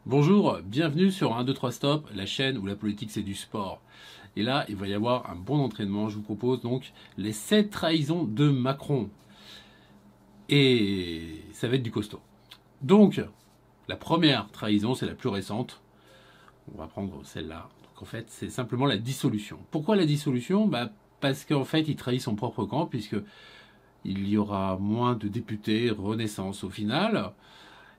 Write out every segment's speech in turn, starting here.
Bonjour, bienvenue sur 1, 2, 3 Stop, la chaîne où la politique c'est du sport. Et là, il va y avoir un bon entraînement. Je vous propose donc les 7 trahisons de Macron. Et ça va être du costaud. Donc, la première trahison, c'est la plus récente. On va prendre celle-là. Donc en fait, c'est simplement la dissolution. Pourquoi la dissolution? Parce qu'en fait, il trahit son propre camp, puisque il y aura moins de députés Renaissance au final,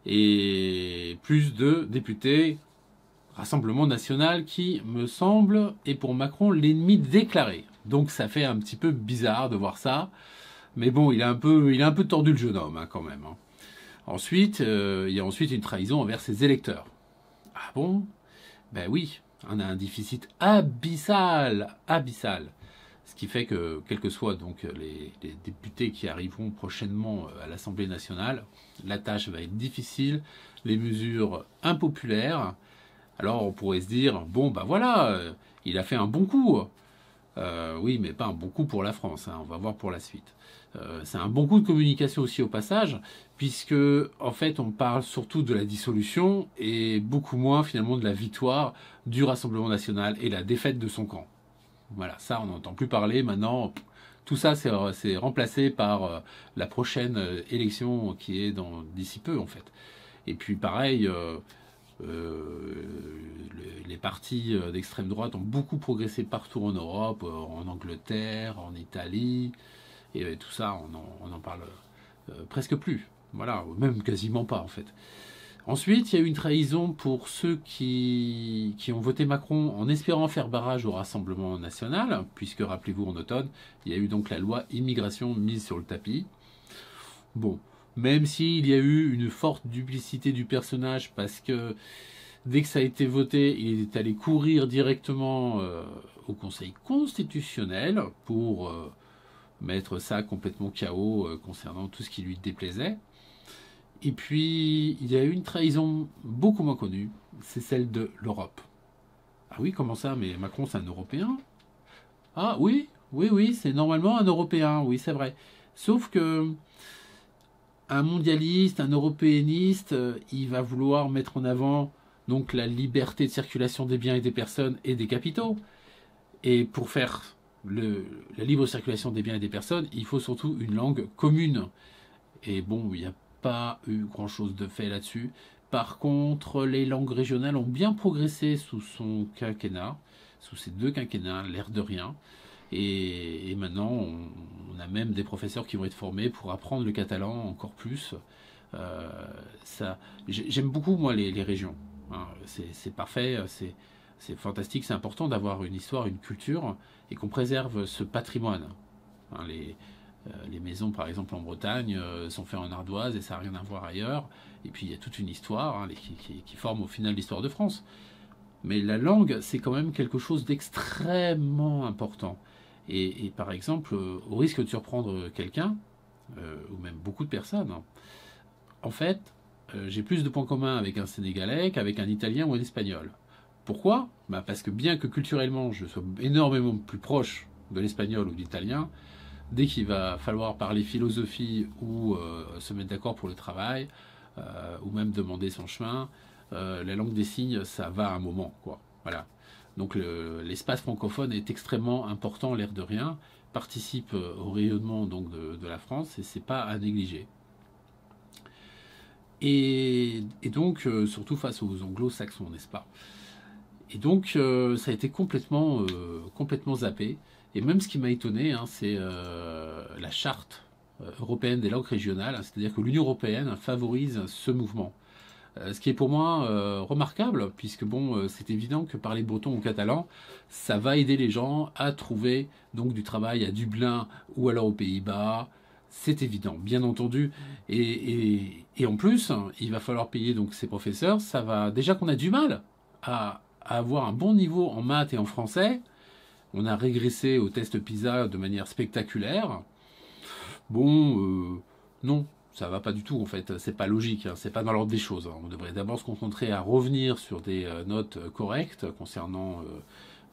et plus de députés Rassemblement national qui, me semble, est pour Macron l'ennemi déclaré. Donc ça fait un petit peu bizarre de voir ça. Mais bon, il a un peu tordu le jeune homme quand même. Ensuite, il y a ensuite une trahison envers ses électeurs. Ah bon? Ben oui, on a un déficit abyssal. Ce qui fait que, quels que soient donc les députés qui arriveront prochainement à l'Assemblée nationale, la tâche va être difficile, les mesures impopulaires. Alors on pourrait se dire, bon ben voilà, il a fait un bon coup. Oui, mais pas un bon coup pour la France, on va voir pour la suite. C'est un bon coup de communication aussi au passage, puisque en fait on parle surtout de la dissolution et beaucoup moins finalement de la victoire du Rassemblement national et la défaite de son camp. Voilà, ça on n'entend plus parler maintenant. Tout ça c'est remplacé par la prochaine élection qui est d'ici peu en fait. Et puis pareil, les partis d'extrême droite ont beaucoup progressé partout en Europe, en Angleterre, en Italie, et tout ça, on en parle presque plus. Voilà, même quasiment pas en fait. Ensuite, il y a eu une trahison pour ceux qui ont voté Macron en espérant faire barrage au Rassemblement national, puisque rappelez-vous en automne, il y a eu donc la loi immigration mise sur le tapis. Bon, même s'il y a eu une forte duplicité du personnage, parce que dès que ça a été voté, il est allé courir directement au Conseil constitutionnel pour mettre ça complètement KO concernant tout ce qui lui déplaisait. Et puis, il y a eu une trahison beaucoup moins connue, c'est celle de l'Europe. Ah oui, comment ça? Mais Macron, c'est un Européen? Ah oui, oui, c'est normalement un Européen, oui, c'est vrai. Sauf que un mondialiste, un européaniste, il va vouloir mettre en avant donc la liberté de circulation des biens et des personnes et des capitaux. Et pour faire la libre circulation des biens et des personnes, il faut surtout une langue commune. Et bon, il n'y a pas eu grand-chose de fait là-dessus. Par contre, les langues régionales ont bien progressé sous son quinquennat, sous ces deux quinquennats, l'air de rien. Et maintenant, on a même des professeurs qui vont être formés pour apprendre le catalan encore plus. Euh, J'aime beaucoup, moi, les régions. C'est parfait, c'est fantastique, c'est important d'avoir une histoire, une culture, et qu'on préserve ce patrimoine. Les maisons, par exemple, en Bretagne, sont faites en ardoise et ça n'a rien à voir ailleurs. Et puis, il y a toute une histoire qui forme au final l'histoire de France. Mais la langue, c'est quand même quelque chose d'extrêmement important. Et par exemple, au risque de surprendre quelqu'un, ou même beaucoup de personnes, en fait, j'ai plus de points communs avec un Sénégalais qu'avec un Italien ou un Espagnol. Pourquoi? Parce que bien que culturellement je sois énormément plus proche de l'Espagnol ou de l'Italien, dès qu'il va falloir parler philosophie ou se mettre d'accord pour le travail, ou même demander son chemin, la langue des signes, ça va à un moment, quoi. Voilà. Donc l'espace francophone est extrêmement important, l'air de rien, participe au rayonnement donc de la France et c'est pas à négliger. Et donc surtout face aux anglo-saxons, n'est-ce pas? Et donc ça a été complètement zappé. Et même ce qui m'a étonné, c'est la charte européenne des langues régionales, c'est-à-dire que l'Union européenne favorise ce mouvement. Ce qui est pour moi remarquable, puisque bon, c'est évident que parler breton ou catalan, ça va aider les gens à trouver donc du travail à Dublin ou alors aux Pays-Bas. C'est évident, bien entendu. Et en plus, il va falloir payer donc ces professeurs. Ça va déjà qu'on a du mal à avoir un bon niveau en maths et en français. On a régressé au test PISA de manière spectaculaire. Bon, non, ça va pas du tout en fait, c'est pas logique, c'est pas dans l'ordre des choses. On devrait d'abord se concentrer à revenir sur des notes correctes concernant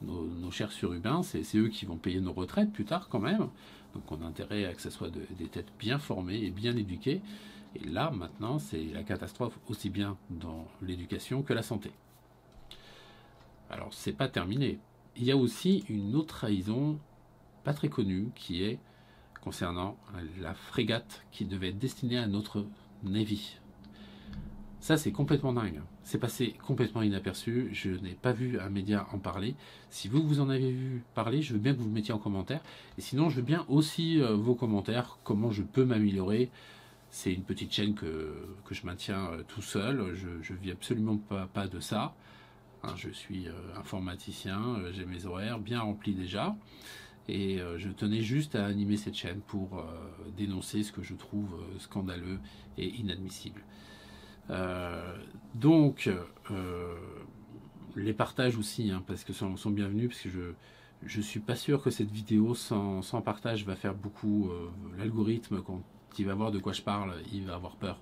nos chers surhumains, c'est eux qui vont payer nos retraites plus tard quand même. Donc on a intérêt à que ce soit des têtes bien formées et bien éduquées. Et là, maintenant, c'est la catastrophe aussi bien dans l'éducation que la santé. Alors, c'est pas terminé. Il y a aussi une autre trahison pas très connue qui est concernant la frégate qui devait être destinée à notre Navy. Ça, c'est complètement dingue. C'est passé complètement inaperçu. Je n'ai pas vu un média en parler. Si vous, vous en avez vu parler, je veux bien que vous le mettiez en commentaire. Et sinon, je veux bien aussi vos commentaires, comment je peux m'améliorer. C'est une petite chaîne que je maintiens tout seul. Je ne vis absolument pas de ça. Hein, je suis informaticien, j'ai mes horaires bien remplis déjà. Et je tenais juste à animer cette chaîne pour dénoncer ce que je trouve scandaleux et inadmissible. Donc, les partages aussi, hein, parce que sont bienvenus, parce que je suis pas sûr que cette vidéo sans partage va faire beaucoup. L'algorithme, quand il va voir de quoi je parle, il va avoir peur.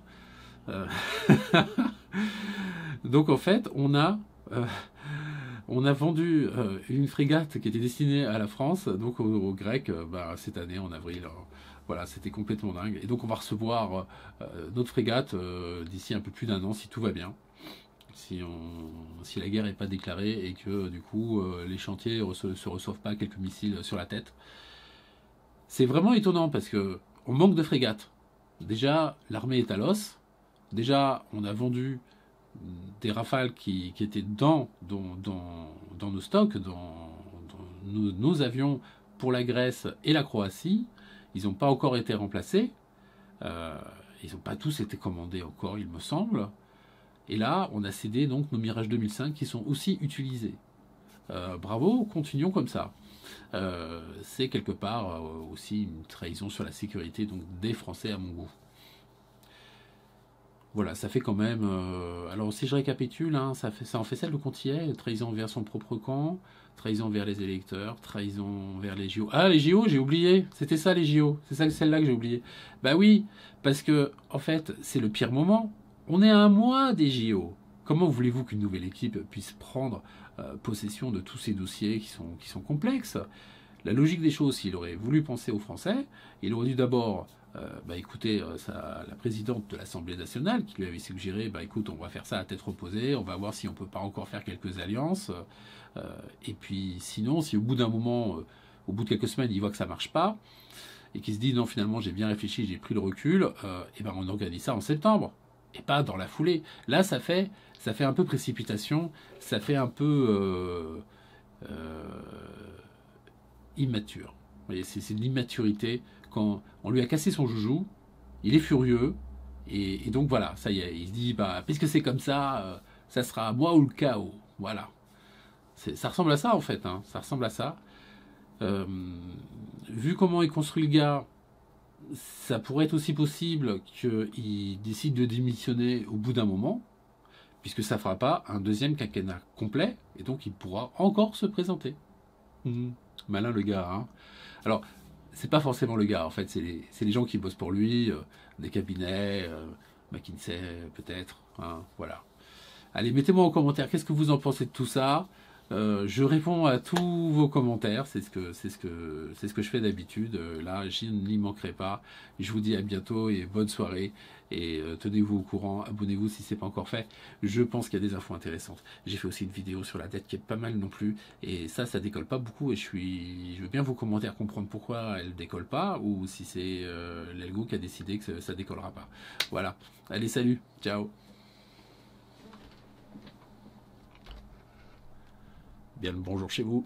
Donc en fait, on a vendu une frégate qui était destinée à la France, donc aux Grecs, cette année en avril. Voilà, c'était complètement dingue. Et donc on va recevoir notre frégate d'ici un peu plus d'1 an, si tout va bien. Si la guerre n'est pas déclarée et que du coup les chantiers ne se reçoivent pas quelques missiles sur la tête. C'est vraiment étonnant parce que on manque de frégates. Déjà, l'armée est à l'os. Déjà, on a vendu des rafales qui étaient dans nos stocks, dans nos avions pour la Grèce et la Croatie. Ils n'ont pas encore été remplacés. Ils n'ont pas tous été commandés encore, il me semble. Et là, on a cédé donc nos Mirage 2005 qui sont aussi utilisés. Bravo, continuons comme ça. C'est quelque part aussi une trahison sur la sécurité donc des Français à mon goût. Voilà, ça fait quand même... alors si je récapitule, hein, ça en fait celle de Contillet, trahison vers son propre camp, trahison vers les électeurs, trahison vers les JO. Ah, les JO, j'ai oublié, c'était ça les JO, c'est ça, celle-là que j'ai oublié. Bah oui, parce que en fait, c'est le pire moment. On est à 1 mois des JO. Comment voulez-vous qu'une nouvelle équipe puisse prendre possession de tous ces dossiers qui sont complexes? La logique des choses, s'il aurait voulu penser aux Français, il aurait dû d'abord écoutez, la présidente de l'Assemblée nationale qui lui avait suggéré, écoute, on va faire ça à tête reposée, on va voir si on peut pas encore faire quelques alliances. Et puis sinon, si au bout d'un moment, au bout de quelques semaines, il voit que ça marche pas, et qu'il se dit non, finalement, j'ai bien réfléchi, j'ai pris le recul, on organise ça en septembre, et pas dans la foulée. Là, ça fait un peu précipitation, ça fait un peu immature. Vous voyez, c'est de l'immaturité. Quand on lui a cassé son joujou, il est furieux, et donc voilà, ça y est, il se dit, puisque c'est comme ça, ça sera moi ou le chaos. Voilà. Ça ressemble à ça en fait, hein, ça ressemble à ça. Vu comment il construit le gars, ça pourrait être aussi possible qu'il décide de démissionner au bout d'un moment, puisque ça ne fera pas un deuxième quinquennat complet, et donc il pourra encore se présenter. Malin le gars, hein. Alors, c'est pas forcément le gars, en fait, c'est les gens qui bossent pour lui, des cabinets, McKinsey peut-être, hein, voilà. Allez, mettez-moi en commentaire, qu'est-ce que vous en pensez de tout ça? Je réponds à tous vos commentaires, c'est ce que je fais d'habitude. Là, je n'y manquerai pas. Je vous dis à bientôt et bonne soirée. Et tenez-vous au courant, abonnez-vous si ce n'est pas encore fait. Je pense qu'il y a des infos intéressantes. J'ai fait aussi une vidéo sur la dette qui est pas mal non plus. Et ça décolle pas beaucoup. Et je veux bien vos commentaires comprendre pourquoi elle décolle pas, ou si c'est l'algo qui a décidé que ça décollera pas. Voilà. Allez, salut, ciao. Bien le bonjour chez vous.